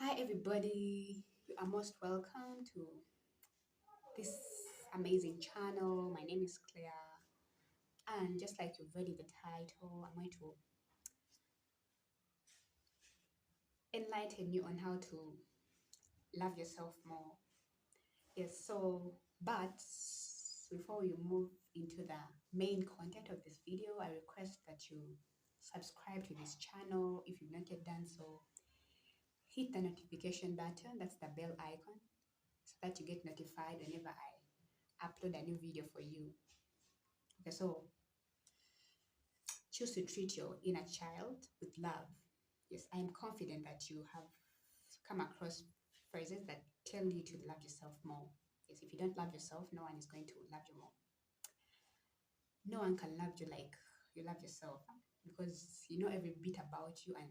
Hi, everybody. You are most welcome to this amazing channel. My name is Claire, and just like you've read in the title, I'm going to enlighten you on how to love yourself more. Yes, but before we move into the main content of this video, I request that you subscribe to this channel if you've not yet done so. Hit the notification button, that's the bell icon, so that you get notified whenever I upload a new video for you. Okay, so choose to treat your inner child with love. Yes, I am confident that you have come across phrases that tell you to love yourself more. Yes, if you don't love yourself, no one is going to love you more. No one can love you like you love yourself because you know every bit about you, and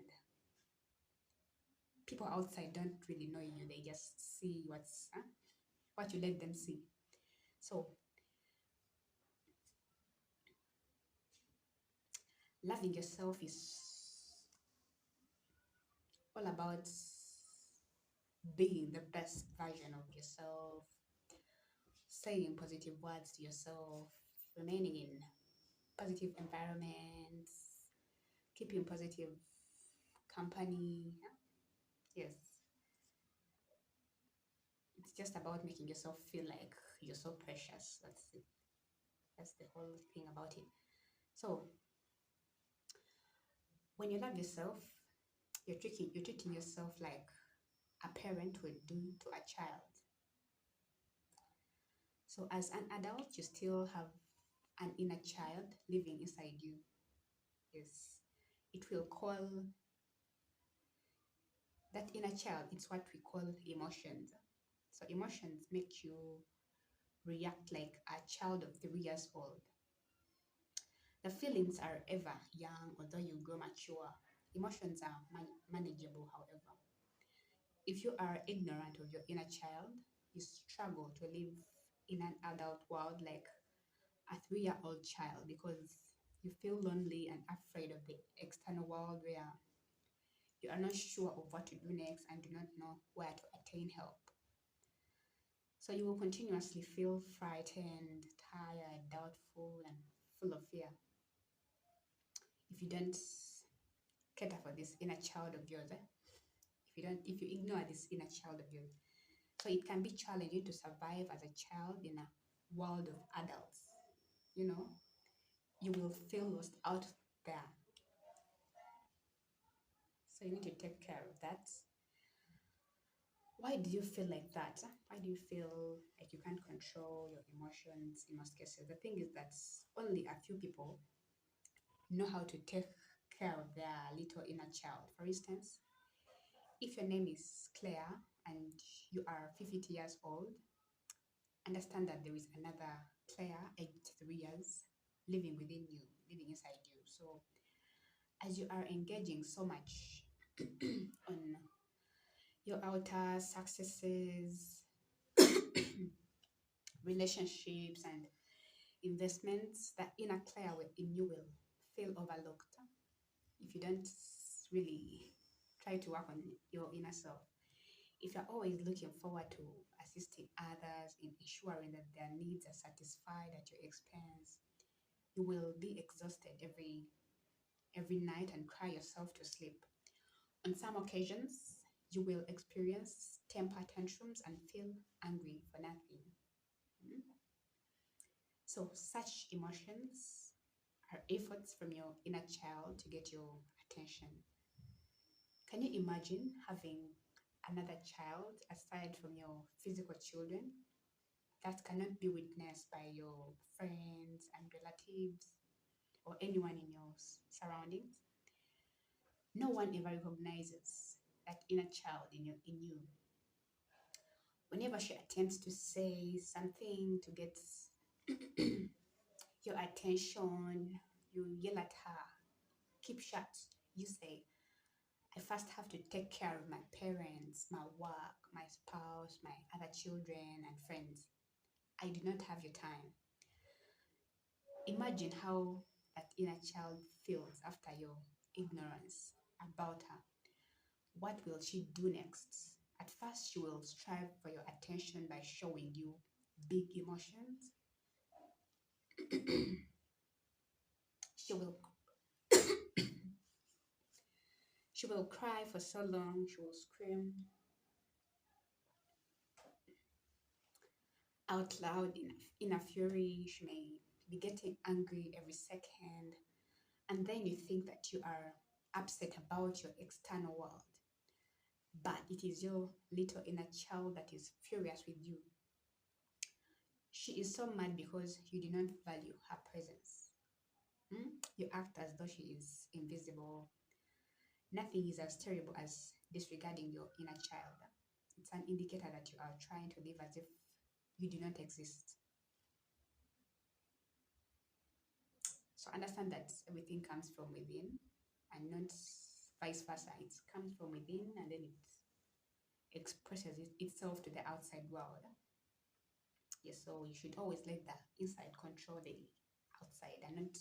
people outside don't really know you. They just see what you let them see. So loving yourself is all about being the best version of yourself, saying positive words to yourself, remaining in positive environments, keeping positive company. Yes, it's just about making yourself feel like you're so precious. That's it. That's the whole thing about it. So when you love yourself, you're treating yourself like a parent would do to a child. So as an adult, you still have an inner child living inside you. Yes, it will call that inner child. It's what we call emotions. So emotions make you react like a child of 3 years old. The feelings are ever young, although you grow mature. Emotions are manageable, however. If you are ignorant of your inner child, you struggle to live in an adult world like a 3 year old child because you feel lonely and afraid of the external world where you are not sure of what to do next and do not know where to attain help. So you will continuously feel frightened, tired, doubtful, and full of fear if you don't cater for this inner child of yours. If you ignore this inner child of yours. So it can be challenging to survive as a child in a world of adults. You know, you will feel lost out there. So you need to take care of that. Why do you feel like that? Why do you feel like you can't control your emotions in most cases? The thing is that only a few people know how to take care of their little inner child. For instance, if your name is Claire and you are 50 years old, understand that there is another Claire, aged 3 years, living within you, living inside you. So as you are engaging so much on your outer successes, relationships, and investments, the inner Claire in you will feel overlooked if you don't really try to work on your inner self. If you're always looking forward to assisting others in ensuring that their needs are satisfied at your expense, you will be exhausted every night and cry yourself to sleep. On some occasions, you will experience temper tantrums and feel angry for nothing. Mm. So such emotions are efforts from your inner child to get your attention. Can you imagine having another child aside from your physical children that cannot be witnessed by your friends and relatives or anyone in your surroundings? No one ever recognizes that inner child in you. Whenever she attempts to say something to get your attention, you yell at her, keep shut. You say, I first have to take care of my parents, my work, my spouse, my other children and friends. I do not have your time. Imagine how that inner child feels after your ignorance about her. What will she do next? At first, she will strive for your attention by showing you big emotions. She will she will cry for so long, she will scream out loud in a fury, she may be getting angry every second, and then you think that you are upset about your external world. But it is your little inner child that is furious with you. She is so mad because you do not value her presence. You act as though she is invisible. Nothing is as terrible as disregarding your inner child. It's an indicator that you are trying to live as if you do not exist. So understand that everything comes from within and not vice versa. It comes from within and then it expresses itself to the outside world. Yes, so you should always let the inside control the outside and not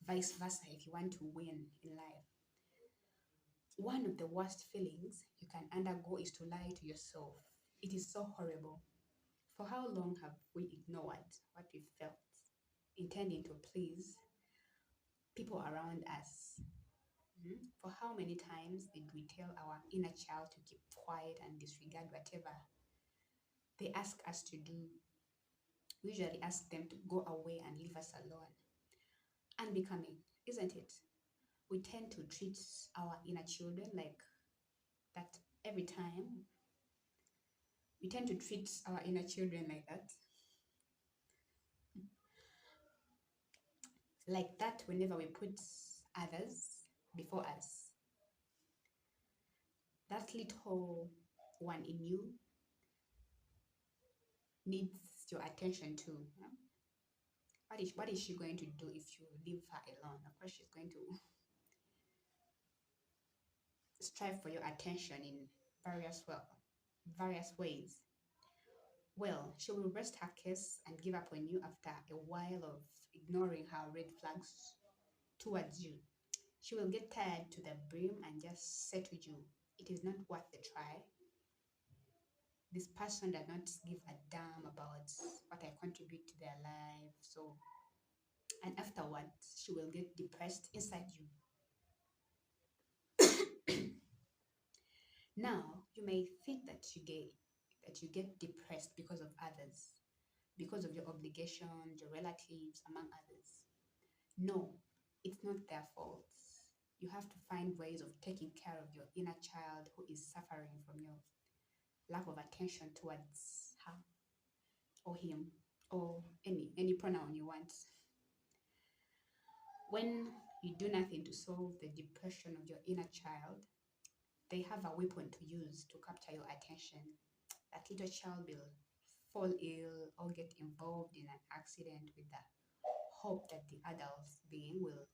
vice versa if you want to win in life. One of the worst feelings you can undergo is to lie to yourself. It is so horrible. For how long have we ignored what we felt, intending to please people around us? For how many times did we tell our inner child to keep quiet and disregard whatever they ask us to do? We usually ask them to go away and leave us alone. Unbecoming, isn't it? We tend to treat our inner children like that every time. We tend to treat our inner children like that. Like that whenever we put others before us. That little one in you needs your attention too. What is she going to do if you leave her alone? Of course, she's going to strive for your attention in various ways. Well, she will rest her case and give up on you after a while of ignoring her red flags towards you. She will get tired to the brim and just say to you, it is not worth the try. This person does not give a damn about what I contribute to their life. So, and afterwards, she will get depressed inside you. Now, you may think that you get depressed because of others, because of your obligations, your relatives, among others. No, it's not their fault. You have to find ways of taking care of your inner child who is suffering from your lack of attention towards her or him or any pronoun you want. When you do nothing to solve the depression of your inner child, they have a weapon to use to capture your attention. That little child will fall ill or get involved in an accident with the hope that the adult being will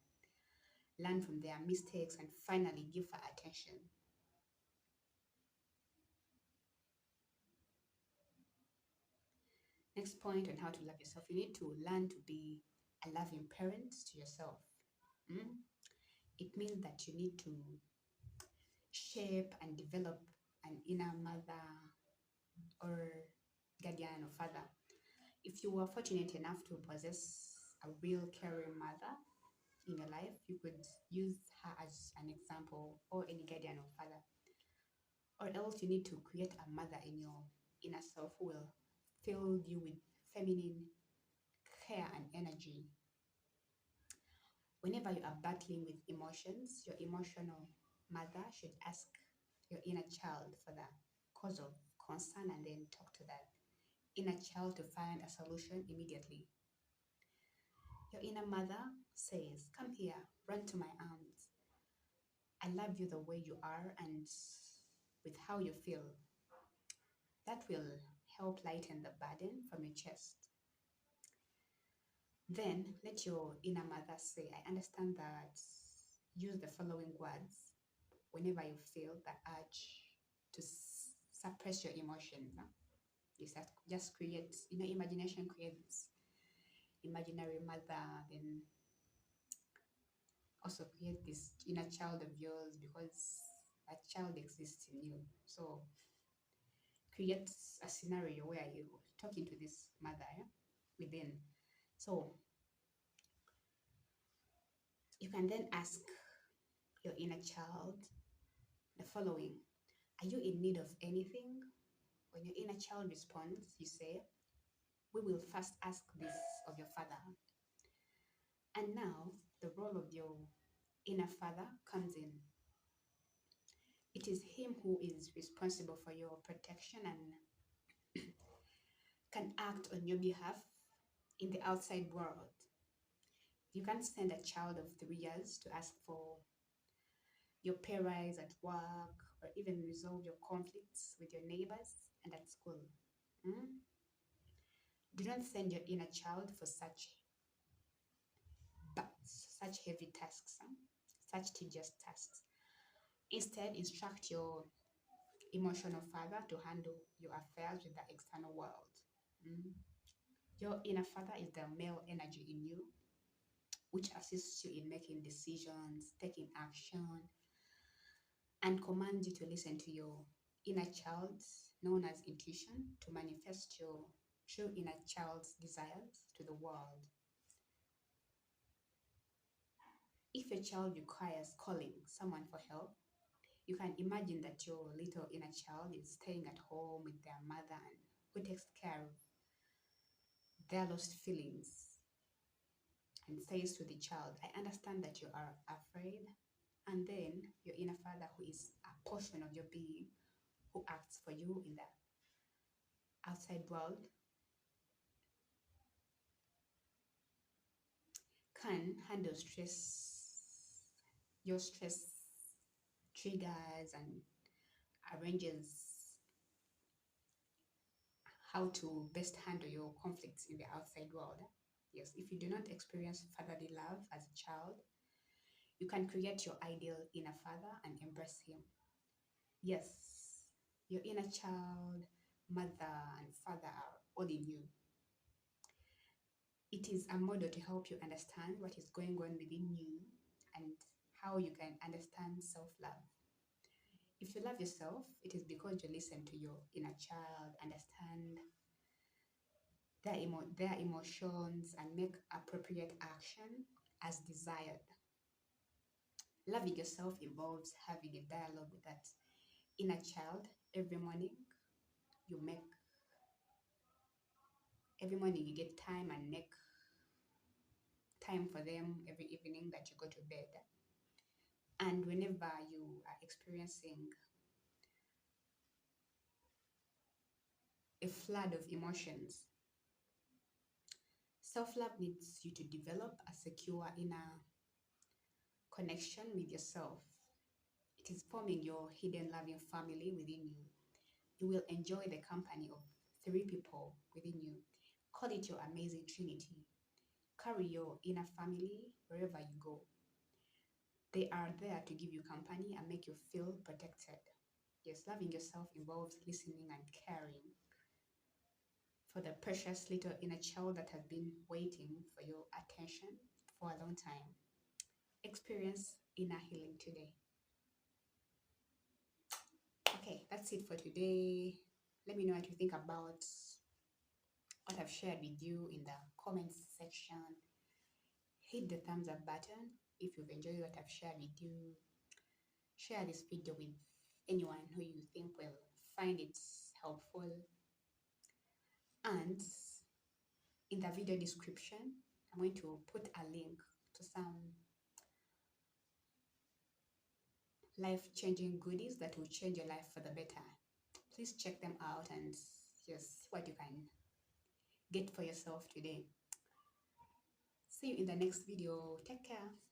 learn from their mistakes and finally give her attention. Next point on how to love yourself, you need to learn to be a loving parent to yourself. Mm? It means that you need to shape and develop an inner mother or guardian or father. If you were fortunate enough to possess a real caring mother in your life, you could use her as an example or any guardian or father. Or else you need to create a mother in your inner self who will fill you with feminine care and energy. Whenever you are battling with emotions, your emotional mother should ask your inner child for the cause of concern and then talk to that inner child to find a solution immediately. Your inner mother says, come here, run to my arms. I love you the way you are and with how you feel. That will help lighten the burden from your chest. Then let your inner mother say, I understand that. Use the following words whenever you feel the urge to suppress your emotions. No? Just create, imagination creates imaginary mother, then also create this inner child of yours because a child exists in you. So create a scenario where you're talking to this mother, within. So you can then ask your inner child the following: are you in need of anything? When your inner child responds, you say, we will first ask this of your father. And now the role of your inner father comes in. It is him who is responsible for your protection and can act on your behalf in the outside world. You can't send a child of 3 years to ask for your pay rise at work or even resolve your conflicts with your neighbors and at school. Mm? Do not send your inner child for such heavy tasks, such tedious tasks. Instead, instruct your emotional father to handle your affairs with the external world. Mm? Your inner father is the male energy in you, which assists you in making decisions, taking action, and commands you to listen to your inner child, known as intuition, to manifest your true inner child's desires to the world. If your child requires calling someone for help, you can imagine that your little inner child is staying at home with their mother and who takes care of their lost feelings and says to the child, I understand that you are afraid. And then your inner father, who is a portion of your being, who acts for you in the outside world, can handle your stress triggers, and arranges how to best handle your conflicts in the outside world. Yes, if you do not experience fatherly love as a child, you can create your ideal inner father and embrace him. Yes, your inner child, mother, and father are all in you. It is a model to help you understand what is going on within you and how you can understand self-love. If you love yourself, it is because you listen to your inner child, understand their emotions, and make appropriate action as desired. Loving yourself involves having a dialogue with that inner child every morning. You make every morning you get time and make time for them every evening that you go to bed. And whenever you are experiencing a flood of emotions, self-love needs you to develop a secure inner connection with yourself. It is forming your hidden loving family within you. You will enjoy the company of 3 people within you. Call it your amazing trinity. Carry your inner family wherever you go. They are there to give you company and make you feel protected. Yes, loving yourself involves listening and caring for the precious little inner child that has been waiting for your attention for a long time. Experience inner healing today. Okay, that's it for today. Let me know what you think about what I've shared with you in the comments section. Hit the thumbs up button if you've enjoyed what I've shared with you. Share this video with anyone who you think will find it helpful. And in the video description, I'm going to put a link to some life-changing goodies that will change your life for the better. Please check them out and just see what you can get for yourself today. See you in the next video. Take care.